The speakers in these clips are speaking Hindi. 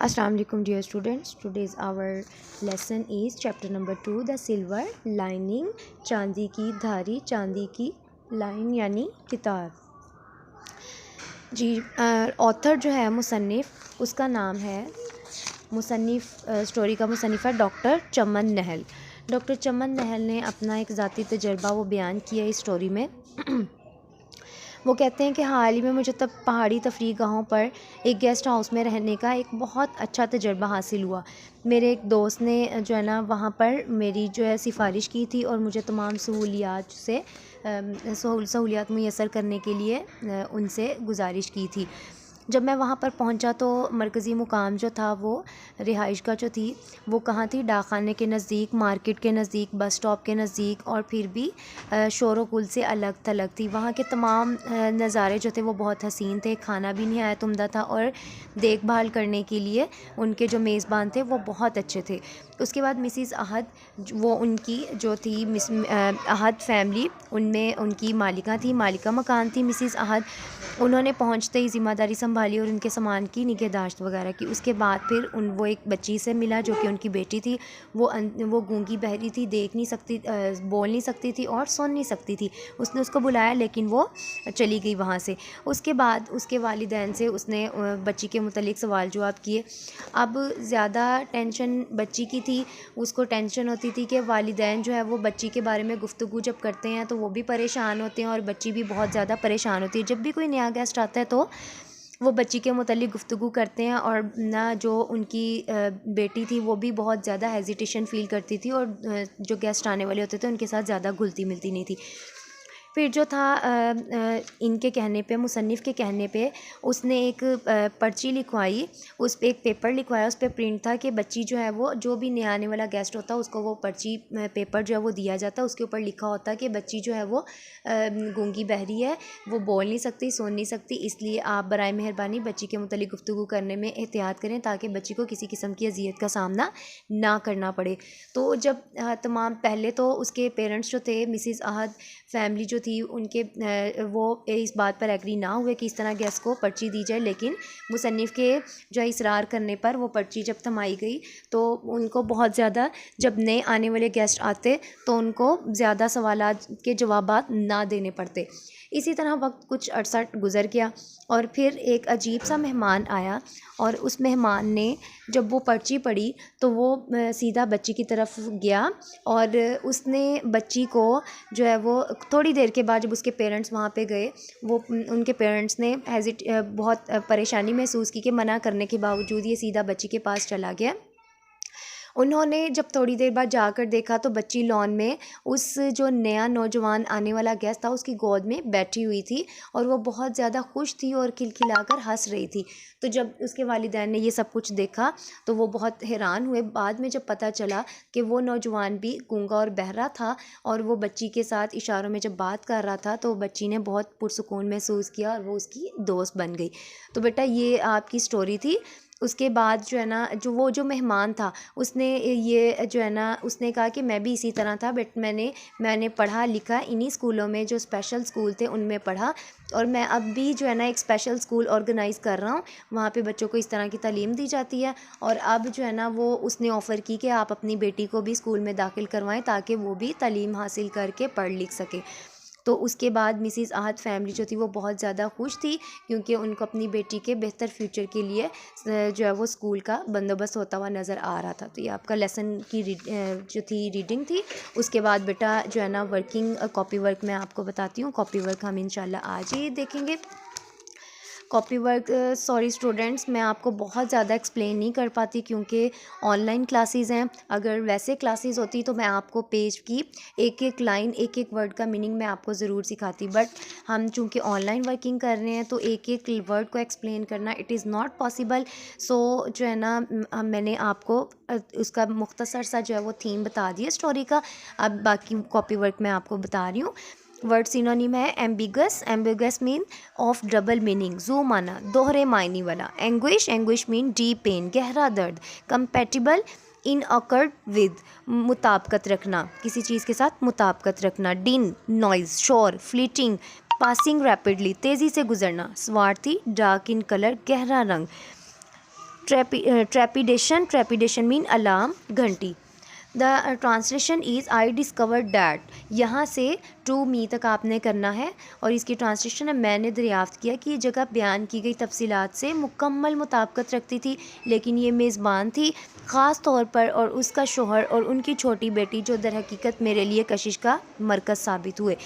Assalamu alaikum dear students. Today's our lesson is chapter number 2 the silver lining चांदी की धारी चांदी की लाइन यानी किताब। जी ऑथर जो है मुसन्निफ़ उसका नाम है स्टोरी का मुसन्निफ़ है डॉक्टर चमन नहल। डॉक्टर चमन नहल ने अपना एक ज़ाती तजर्बा वो बयान किया इस स्टोरी में। वो कहते हैं कि हाल ही में मुझे तब पहाड़ी तफरीह गाहों पर एक गेस्ट हाउस में रहने का एक बहुत अच्छा तजर्बा हासिल हुआ। मेरे एक दोस्त ने जो है ना वहाँ पर मेरी जो है सिफारिश की थी और मुझे तमाम सहूलियात मुयस्सर करने के लिए उनसे गुजारिश की थी। जब मैं वहाँ पर पहुँचा तो मरकज़ी मुकाम जो था वो रिहाइश जो थी वो कहाँ थी, डाकखाने के नज़दीक, मार्केट के नज़दीक, बस स्टॉप के नज़दीक और फिर भी शोर गुल से अलग थलग थी। वहाँ के तमाम नज़ारे जो थे वो बहुत हसीन थे, खाना भी नहायत उम्दा था और देखभाल करने के लिए उनके जो मेज़बान थे वो बहुत अच्छे थे। उसके बाद मिसिज़ अहद वो उनकी जो थी अहद फैमिली उनमें उनकी मालिका मकान थी मिसिज़ अहद। उन्होंने पहुंचते ही ज़िम्मेदारी संभाली और उनके सामान की निगहदाश्त वगैरह की। उसके बाद फिर वो एक बच्ची से मिला जो कि उनकी बेटी थी। वो गूंगी बहरी थी, देख नहीं सकती, बोल नहीं सकती थी और सुन नहीं सकती थी। उसने उसको बुलाया लेकिन वो चली गई वहाँ से। उसके बाद उसके वालिदैन से उसने बच्ची के मुतालिक सवाल जवाब किए। अब ज़्यादा टेंशन बच्ची की थी। उसको टेंशन होती थी कि वालिदैन जो है वो बच्ची के बारे में गुफ्तगू जब करते हैं तो वो भी परेशान होते हैं और बच्ची भी बहुत ज़्यादा परेशान होती है। जब भी कोई नया गेस्ट आता है तो वो बच्ची के मुतालिक गुफ्तगू करते हैं और ना जो उनकी बेटी थी वो भी बहुत ज़्यादा हेजिटेशन फ़ील करती थी और जो गेस्ट आने वाले होते थे उनके साथ ज़्यादा घुलती मिलती नहीं थी। फिर जो था इनके कहने पे, मुसन्निफ़ के कहने पे उसने एक पर्ची लिखवाई, उस पे एक पेपर लिखवाया, उस पे प्रिंट था कि बच्ची जो है वो जो भी नया आने वाला गेस्ट होता उसको वो पर्ची पेपर जो है वो दिया जाता। उसके ऊपर लिखा होता कि बच्ची जो है वो गूंगी बहरी है, वो बोल नहीं सकती, सुन नहीं सकती, इसलिए आप बराए मेहरबानी बच्ची के मुतालिक गुफ्तगू करने में एहतियात करें ताकि बच्ची को किसी किस्म की अजियत का सामना ना करना पड़े। तो जब तमाम पहले तो उसके पेरेंट्स जो थे मिसिज़ अहद फैमिली जो थी उनके वो इस बात पर एग्री ना हुए कि इस तरह गेस्ट को पर्ची दी जाए, लेकिन मुसन्निफ़ के जो इसरार करने पर वो पर्ची जब थमाई गई तो उनको बहुत ज़्यादा, जब नए आने वाले गेस्ट आते तो उनको ज़्यादा सवालात के जवाबात ना देने पड़ते। इसी तरह वक्त कुछ अरसा गुज़र गया और फिर एक अजीब सा मेहमान आया और उस मेहमान ने जब वो पर्ची पढ़ी तो वो सीधा बच्ची की तरफ गया और उसने बच्ची को जो है वो थोड़ी देर के बाद जब उसके पेरेंट्स वहाँ पे गए, वो उनके पेरेंट्स ने बहुत परेशानी महसूस की कि मना करने के बावजूद ये सीधा बच्ची के पास चला गया। उन्होंने जब थोड़ी देर बाद जाकर देखा तो बच्ची लॉन में उस जो नया नौजवान आने वाला गेस्ट था उसकी गोद में बैठी हुई थी और वो बहुत ज़्यादा खुश थी और खिलखिलाकर हंस रही थी। तो जब उसके वालिदैन ने ये सब कुछ देखा तो वो बहुत हैरान हुए। बाद में जब पता चला कि वो नौजवान भी गूंगा और बहरा था और वो बच्ची के साथ इशारों में जब बात कर रहा था तो बच्ची ने बहुत पुरसुकून महसूस किया और वो उसकी दोस्त बन गई। तो बेटा ये आपकी स्टोरी थी। उसके बाद जो है ना जो मेहमान था उसने ये जो है ना उसने कहा कि मैं भी इसी तरह था, बट मैंने पढ़ा लिखा इन्हीं स्कूलों में, जो स्पेशल स्कूल थे उनमें पढ़ा और मैं अब भी जो है ना एक स्पेशल स्कूल ऑर्गेनाइज़ कर रहा हूँ। वहाँ पे बच्चों को इस तरह की तालीम दी जाती है और अब जो है ना वो उसने ऑफ़र की कि आप अपनी बेटी को भी स्कूल में दाखिल करवाएं ताकि वो भी तालीम हासिल करके पढ़ लिख सके। तो उसके बाद मिसिज़ अहद फैमिली जो थी वो बहुत ज़्यादा खुश थी क्योंकि उनको अपनी बेटी के बेहतर फ्यूचर के लिए जो है वो स्कूल का बंदोबस्त होता हुआ नज़र आ रहा था। तो ये आपका लेसन की जो थी रीडिंग थी। उसके बाद बेटा जो है ना वर्किंग कॉपी वर्क मैं आपको बताती हूँ। कॉपी वर्क हम इंशाल्लाह आज ही देखेंगे। कॉपी वर्क सॉरी स्टूडेंट्स, मैं आपको बहुत ज़्यादा एक्सप्लेन नहीं कर पाती क्योंकि ऑनलाइन क्लासेस हैं। अगर वैसे क्लासेस होती तो मैं आपको पेज की एक एक लाइन, एक एक वर्ड का मीनिंग मैं आपको ज़रूर सिखाती, बट हम चूँकि ऑनलाइन वर्किंग कर रहे हैं तो एक एक वर्ड को एक्सप्लेन करना इट इज़ नॉट पॉसिबल। सो जो है ना मैंने आपको उसका मुख्तसर सा जो है वो थीम बता दिया स्टोरी का। अब बाकी कॉपी वर्क मैं आपको बता रही हूँ। वर्ड सिनोनिम है ambiguous. Ambiguous mean of double meaning, जो माना दोहरे मायने वाला। Anguish, anguish mean deep pain, गहरा दर्द। कंपेटिबल, इन अकर्ड विद, मुताबकत रखना, किसी चीज़ के साथ मुताबकत रखना। डिन, नॉइज, शोर। फ्लीटिंग, पासिंग रैपिडली, तेज़ी से गुजरना। स्वार्थी, डार्क इन कलर, गहरा रंग। ट्रेपिडेशन मीन अलार्म, घंटी। The translation is I discovered that, यहाँ से टू मी तक आपने करना है और इसकी ट्रांसलेशन है मैंने दरियाफ्त किया कि ये जगह बयान की गई तफसीलात से मुकम्मल मुताबिकत रखती थी, लेकिन ये मेज़बान थी ख़ास तौर पर और उसका शोहर और उनकी छोटी बेटी जो दर हकीकत मेरे लिए कशिश का मरकज़ साबित हुए।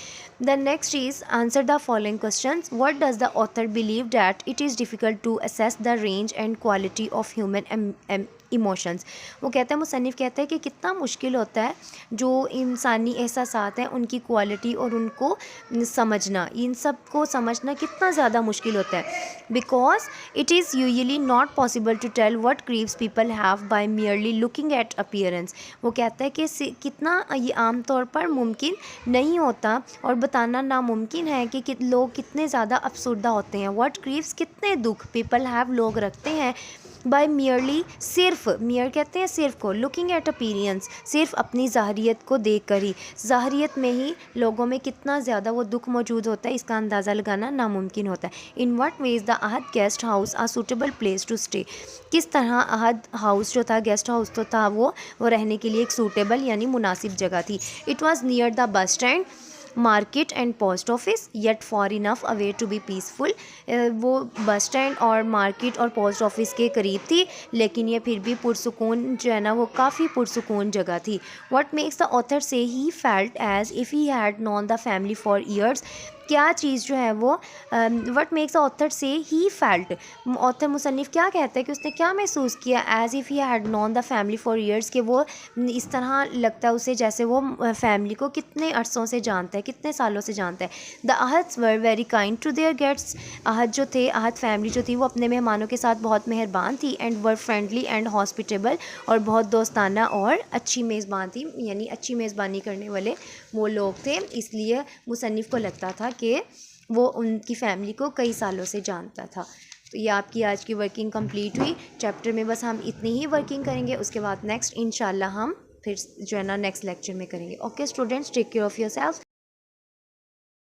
The next is answer the following questions. What does the author believe that it is difficult to assess the range and quality of human emotions. वो कहता है, मुसन्निफ़ कहता है कि कितना मुश्किल होता है जो इंसानी एहसासात हैं उनकी क्वालिटी और उनको समझना, इन सब को समझना कितना ज़्यादा मुश्किल होता है। Because it is usually not possible to tell what grieves people have by merely looking at appearance. वो कहता है कि कितना ये आम तौर पर मुमकिन नहीं होता और बताना नामुमकिन है कि लोग कितने ज़्यादा अफसुर्दा होते हैं। व्हाट ग्रीव्स कितने दुख पीपल हैव लोग रखते हैं बाय मियरली सिर्फ, मियर कहते हैं सिर्फ को, लुकिंग एट अपीरियंस सिर्फ अपनी ज़ाहरियत को देख कर ही, ज़ाहरियत में ही लोगों में कितना ज़्यादा वो दुख मौजूद होता है इसका अंदाज़ा लगाना नामुमकिन होता है। In what ways the Ahad guest house a suitable place to stay, किस तरह अहद हाउस जो था, गेस्ट हाउस तो था वो रहने के लिए एक सूटेबल यानी मुनासिब जगह थी। It was near the bus stand, market and post office yet far enough away to be peaceful. वो बस स्टैंड और मार्केट और पोस्ट ऑफिस के करीब थी, लेकिन ये फिर भी पुरसुकून जो है ना वो काफ़ी पुरसुकून जगह थी। व्हाट मेक्स द ऑथर से he felt as if he had known the family for years, क्या चीज़ जो है वो व्हाट मेक्स द ऑथर से ही फेल्ट, ऑथर मुसन्निफ़ क्या कहता है कि उसने क्या महसूस किया, as if he had known the family for years, कि वो इस तरह लगता है उसे जैसे वो फैमिली को कितने अरसों से जानता है, कितने सालों से जानता है। The Ahads were very kind to their guests, Ahad जो थे, अहद फैमिली जो थी वो अपने मेहमानों के साथ बहुत मेहरबान थी। And were friendly and hospitable, और बहुत दोस्ताना और अच्छी मेज़बान थी, यानी अच्छी मेज़बानी करने वाले वो लोग थे। इसलिए मुसन्निफ़ को लगता था कि वो उनकी फ़ैमिली को कई सालों से जानता था। तो ये आपकी आज की वर्किंग कंप्लीट हुई। चैप्टर में बस हम इतनी ही वर्किंग करेंगे, उसके बाद नेक्स्ट इंशाल्लाह हम फिर जो है ना नेक्स्ट लेक्चर में करेंगे। Okay students, take care of yourself.